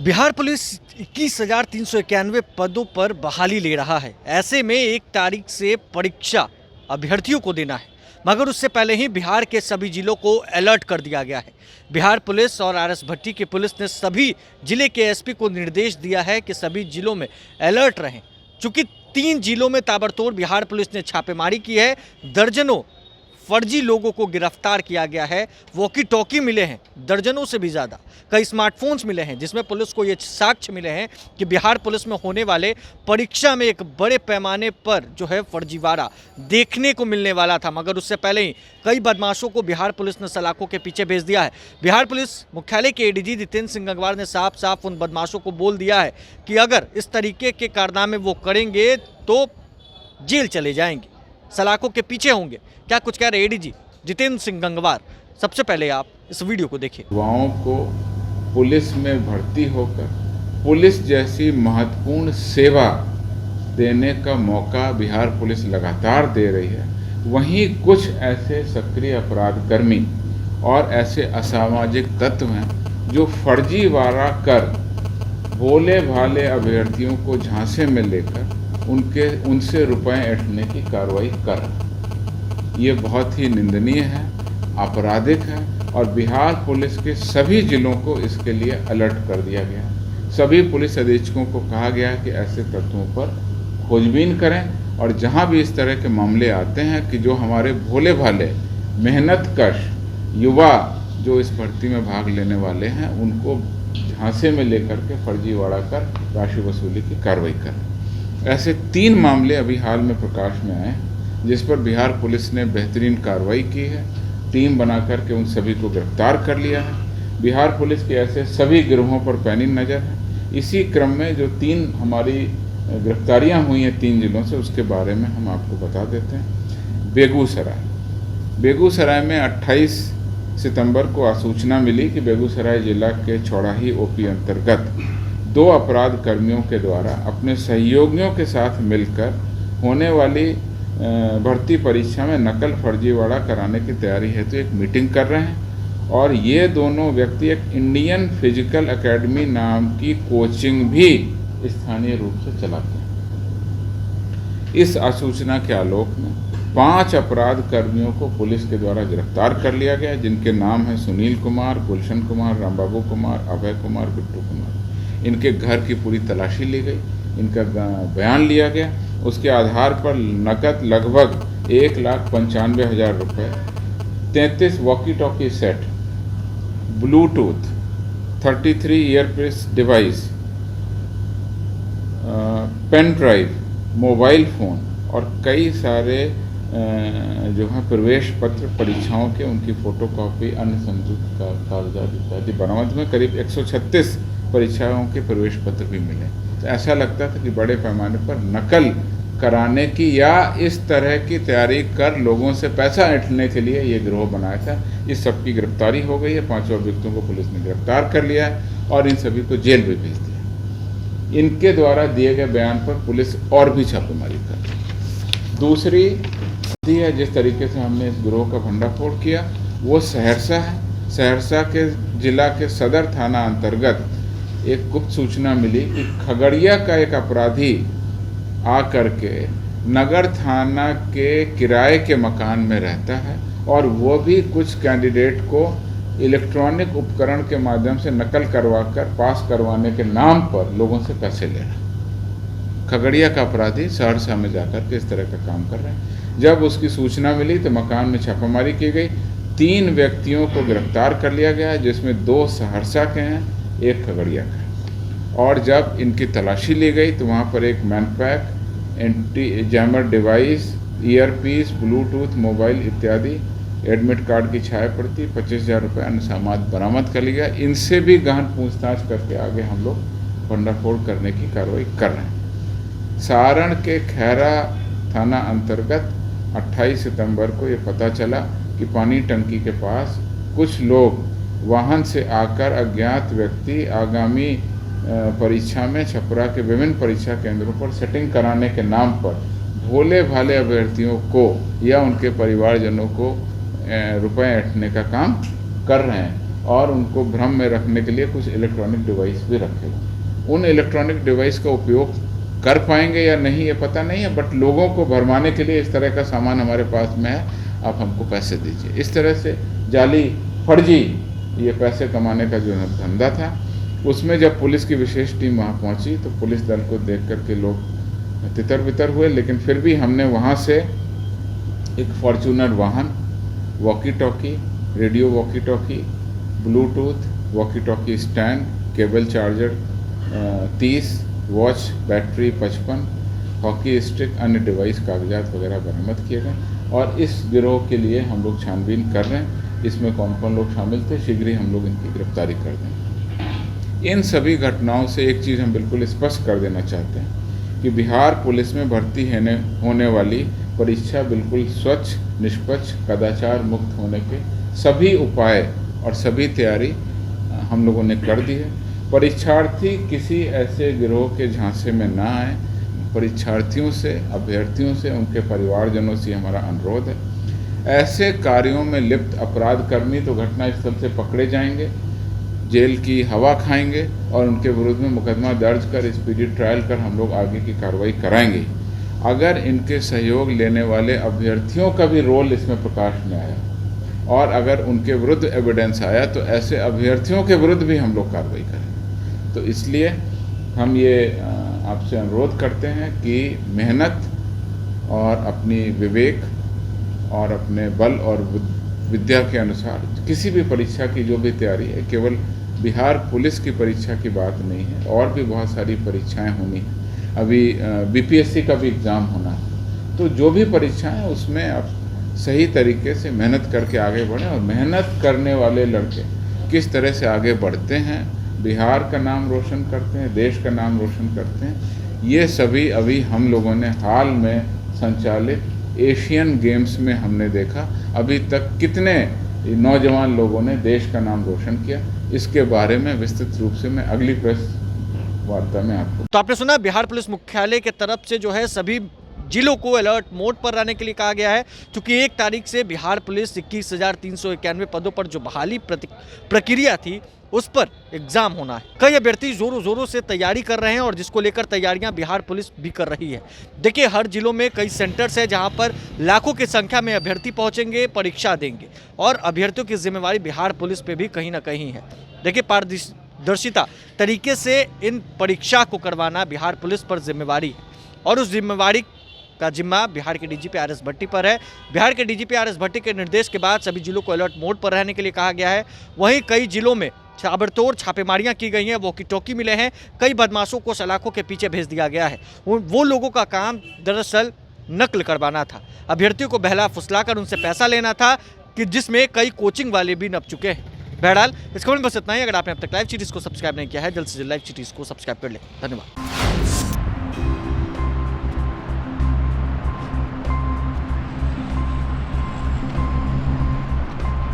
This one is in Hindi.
बिहार पुलिस 21,391 पदों पर बहाली ले रहा है। ऐसे में 1 तारीख से परीक्षा अभ्यर्थियों को देना है, मगर उससे पहले ही बिहार के सभी जिलों को अलर्ट कर दिया गया है। बिहार पुलिस और आरएस भट्टी की पुलिस ने सभी जिले के एसपी को निर्देश दिया है कि सभी जिलों में अलर्ट रहें। चूंकि 3 जिलों में ताबड़तोड़ बिहार पुलिस ने छापेमारी की है, दर्जनों फर्जी लोगों को गिरफ्तार किया गया है। वॉकी टॉकी मिले हैं दर्जनों से भी ज़्यादा, कई स्मार्टफोन्स मिले हैं जिसमें पुलिस को ये साक्ष्य मिले हैं कि बिहार पुलिस में होने वाले परीक्षा में एक बड़े पैमाने पर जो है फर्जीवाड़ा देखने को मिलने वाला था। मगर उससे पहले ही कई बदमाशों को बिहार पुलिस ने सलाखों के पीछे भेज दिया है। बिहार पुलिस मुख्यालय के एडीजी जितेंद्र सिंह गंगवार ने साफ साफ उन बदमाशों को बोल दिया है कि अगर इस तरीके के कारनामे वो करेंगे तो जेल चले जाएंगे, सलाखों के पीछे होंगे। क्या कुछ कह रहे एडीजी जितेंद्र सिंह गंगवार, सबसे पहले आप इस वीडियो को देखिए। युवाओं को पुलिस में भर्ती होकर पुलिस जैसी महत्वपूर्ण सेवा देने का मौका बिहार पुलिस लगातार दे रही है। वहीं कुछ ऐसे सक्रिय अपराधकर्मी और ऐसे असामाजिक तत्व हैं जो फर्जीवाड़ा कर भोले भाले अभ्यर्थियों को झांसे में लेकर उनसे रुपए ऐंठने की कार्रवाई कर रहे हैं। ये बहुत ही निंदनीय है, आपराधिक है और बिहार पुलिस के सभी जिलों को इसके लिए अलर्ट कर दिया गया है। सभी पुलिस अधीक्षकों को कहा गया है कि ऐसे तत्वों पर खोजबीन करें और जहां भी इस तरह के मामले आते हैं कि जो हमारे भोले भाले मेहनतकश युवा जो इस भर्ती में भाग लेने वाले हैं उनको झांसे में लेकर के फर्जीवाड़ा कर राशि वसूली की कार्रवाई करें। ऐसे 3 मामले अभी हाल में प्रकाश में आए जिस पर बिहार पुलिस ने बेहतरीन कार्रवाई की है। टीम बनाकर के उन सभी को गिरफ्तार कर लिया है। बिहार पुलिस के ऐसे सभी गिरोहों पर पैनी नज़र है। इसी क्रम में जो 3 हमारी गिरफ्तारियां हुई हैं 3 जिलों से, उसके बारे में हम आपको बता देते हैं। बेगूसराय में 28 सितंबर को आसूचना मिली कि बेगूसराय जिला के चौड़ाही ओपी अंतर्गत 2 अपराध कर्मियों के द्वारा अपने सहयोगियों के साथ मिलकर होने वाली भर्ती परीक्षा में नकल फर्जीवाड़ा कराने की तैयारी हेतु एक मीटिंग कर रहे हैं और ये दोनों व्यक्ति एक इंडियन फिजिकल एकेडमी नाम की कोचिंग भी स्थानीय रूप से चलाते हैं। इस आसूचना के आलोक में 5 अपराध कर्मियों को पुलिस के द्वारा गिरफ्तार कर लिया गया, जिनके नाम हैं सुनील कुमार, गुलशन कुमार, रामबाबू कुमार, अभय कुमार, बिट्टू कुमार। इनके घर की पूरी तलाशी ली गई, इनका बयान लिया गया। उसके आधार पर नकद लगभग 1,95,000 रुपये, 33 walkie talkie set, Bluetooth, 33 earpiece device, pen drive, mobile phone और कई सारे जो है प्रवेश पत्र परीक्षाओं के उनकी फ़ोटोकॉपी, अन्य संयुक्त कागजात इत्यादि बरामद में करीब 136 परीक्षाओं के प्रवेश पत्र भी मिले। तो ऐसा लगता था कि बड़े पैमाने पर नकल कराने की या इस तरह की तैयारी कर लोगों से पैसा ऐंठने के लिए ये गिरोह बनाया था। इस सब की गिरफ्तारी हो गई है। 5 अभियुक्तों को पुलिस ने गिरफ्तार कर लिया है और इन सभी को जेल भी भेज दिया। इनके द्वारा दिए गए बयान पर पुलिस और भी छापेमारी कर रही है। दूसरी है जिस तरीके से हमने इस गिरोह का भंडाफोड़ किया वो सहरसा है। सहरसा के जिला के सदर थाना अंतर्गत एक गुप्त सूचना मिली कि खगड़िया का एक अपराधी आकर के नगर थाना के किराए के मकान में रहता है और वो भी कुछ कैंडिडेट को इलेक्ट्रॉनिक उपकरण के माध्यम से नकल करवाकर पास करवाने के नाम पर लोगों से पैसे ले रहा है। खगड़िया का अपराधी सहरसा में जाकर के इस तरह का काम कर रहे हैं। जब उसकी सूचना मिली तो मकान में छापामारी की गई। 3 व्यक्तियों को गिरफ्तार कर लिया गया, जिसमें 2 सहरसा के हैं, 1 खगड़िया का है। और जब इनकी तलाशी ली गई तो वहाँ पर एक manpack, anti jammer device, earpiece, Bluetooth, mobile इत्यादि, एडमिट कार्ड की छाया पड़ती, 25,000 रुपये अन्य सामान बरामद कर लिया। इनसे भी गहन पूछताछ करके आगे हम लोग भंडाफोड़ करने की कार्रवाई कर रहे हैं। सारण के खैरा थाना अंतर्गत 28 सितंबर को ये पता चला कि पानी टंकी के पास कुछ लोग वाहन से आकर अज्ञात व्यक्ति आगामी परीक्षा में छपरा के विभिन्न परीक्षा केंद्रों पर सेटिंग कराने के नाम पर भोले भाले अभ्यर्थियों को या उनके परिवारजनों को रुपए ऐंठने का काम कर रहे हैं। और उनको भ्रम में रखने के लिए कुछ इलेक्ट्रॉनिक डिवाइस भी रखे हुए। उन इलेक्ट्रॉनिक डिवाइस का उपयोग कर पाएंगे या नहीं ये पता नहीं है, बट लोगों को भरमाने के लिए इस तरह का सामान हमारे पास में है, आप हमको पैसे दीजिए। इस तरह से जाली फर्जी ये पैसे कमाने का जो धंधा था, उसमें जब पुलिस की विशेष टीम वहाँ पहुँची तो पुलिस दल को देख करके लोग तितर बितर हुए, लेकिन फिर भी हमने वहाँ से एक फॉर्च्यूनर वाहन, walkie talkie, radio walkie talkie, Bluetooth, walkie talkie stand, cable charger 30, watch battery 55, hockey stick, अन्य डिवाइस कागजात वगैरह बरामद किए गए। और इस गिरोह के लिए हम लोग छानबीन कर रहे हैं, इसमें कौन कौन लोग शामिल थे, शीघ्र ही हम लोग इनकी गिरफ्तारी कर देंगे। इन सभी घटनाओं से एक चीज़ हम बिल्कुल स्पष्ट कर देना चाहते हैं कि बिहार पुलिस में भर्ती होने वाली परीक्षा बिल्कुल स्वच्छ, निष्पक्ष, कदाचार मुक्त होने के सभी उपाय और सभी तैयारी हम लोगों ने कर दी है। परीक्षार्थी किसी ऐसे गिरोह के झांसे में ना आए। परीक्षार्थियों से, अभ्यर्थियों से, उनके परिवारजनों से हमारा अनुरोध है, ऐसे कार्यों में लिप्त अपराधकर्मी तो घटनास्थल से पकड़े जाएंगे, जेल की हवा खाएंगे और उनके विरुद्ध में मुकदमा दर्ज कर स्पीडी ट्रायल कर हम लोग आगे की कार्रवाई कराएंगे। अगर इनके सहयोग लेने वाले अभ्यर्थियों का भी रोल इसमें प्रकाश में आया और अगर उनके विरुद्ध एविडेंस आया तो ऐसे अभ्यर्थियों के विरुद्ध भी हम लोग कार्रवाई करेंगे। तो इसलिए हम ये आपसे अनुरोध करते हैं कि मेहनत और अपनी विवेक और अपने बल और विद्या के अनुसार किसी भी परीक्षा की जो भी तैयारी है, केवल बिहार पुलिस की परीक्षा की बात नहीं है, और भी बहुत सारी परीक्षाएं होनी हैं। अभी बीपीएससी का भी एग्ज़ाम होना है। तो जो भी परीक्षाएं हैं उसमें आप सही तरीके से मेहनत करके आगे बढ़ें, और मेहनत करने वाले लड़के किस तरह से आगे बढ़ते हैं, बिहार का नाम रोशन करते हैं, देश का नाम रोशन करते हैं, ये सभी अभी हम लोगों ने हाल में संचालित एशियन गेम्स में हमने देखा। अभी तक कितने नौजवान लोगों ने देश का नाम रोशन किया, इसके बारे में विस्तृत रूप से मैं अगली प्रेस वार्ता में आपको। तो आपने सुना बिहार पुलिस मुख्यालय के तरफ से जो है सभी जिलों को अलर्ट मोड पर रहने के लिए कहा गया है, क्योंकि 1 तारीख से बिहार पुलिस 21,391 पदों पर जो बहाली प्रक्रिया थी उस पर एग्जाम होना है। कई अभ्यर्थी जोरों जोरों से तैयारी कर रहे हैं और जिसको लेकर तैयारियां बिहार पुलिस भी कर रही है। देखिए, हर जिलों में कई सेंटर्स है जहां पर लाखों की संख्या में अभ्यर्थी पहुंचेंगे, परीक्षा देंगे, और अभ्यर्थियों की जिम्मेवारी बिहार पुलिस पे भी कहीं ना कहीं है। देखिए, पारदर्शिता तरीके से इन परीक्षा को करवाना बिहार पुलिस पर जिम्मेवारी है, और उस जिम्मेवारी का जिम्मा बिहार के डीजीपी आर एस भट्टी पर है। बिहार के डीजीपी आर एस भट्टी के निर्देश के बाद सभी जिलों को अलर्ट मोड पर रहने के लिए कहा गया है। वहीं कई जिलों में ताबड़तोड़ छापेमारियां की गई हैं, वॉकी टॉकी मिले हैं, कई बदमाशों को सलाखों के पीछे भेज दिया गया है। वो लोगों का काम दरअसल नकल करवाना था, अभ्यर्थियों को बहला फुसलाकर उनसे पैसा लेना था, कि जिसमें कई कोचिंग वाले भी नप चुके हैं। बहरहाल इस खबर में बस इतना ही। अगर आपने अब तक लाइव सिटीज़ को सब्सक्राइब नहीं किया है, जल्द से जल्द लाइव सिटीज़ को सब्सक्राइब कर लें। धन्यवाद।